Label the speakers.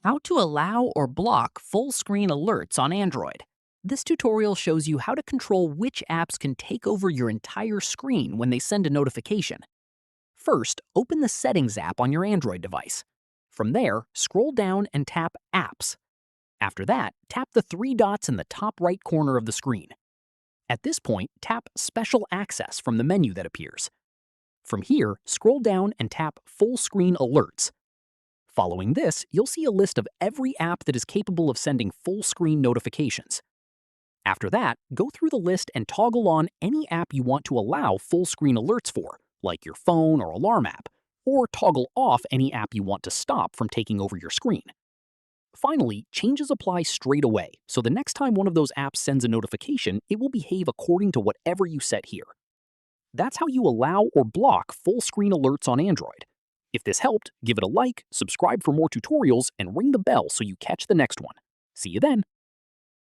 Speaker 1: How to allow or block full screen alerts on Android. This tutorial shows you how to control which apps can take over your entire screen when they send a notification. First, open the Settings app on your Android device. From there, scroll down and tap Apps. After that, tap the three dots in the top right corner of the screen. At this point, tap Special Access from the menu that appears. From here, scroll down and tap Full Screen Alerts. Following this, you'll see a list of every app that is capable of sending full screen notifications. After that, go through the list and toggle on any app you want to allow full screen alerts for, like your phone or alarm app, or toggle off any app you want to stop from taking over your screen. Finally, changes apply straight away, so the next time one of those apps sends a notification, it will behave according to whatever you set here. That's how you allow or block full screen alerts on Android. If this helped, give it a like, subscribe for more tutorials, and ring the bell so you catch the next one. See you then!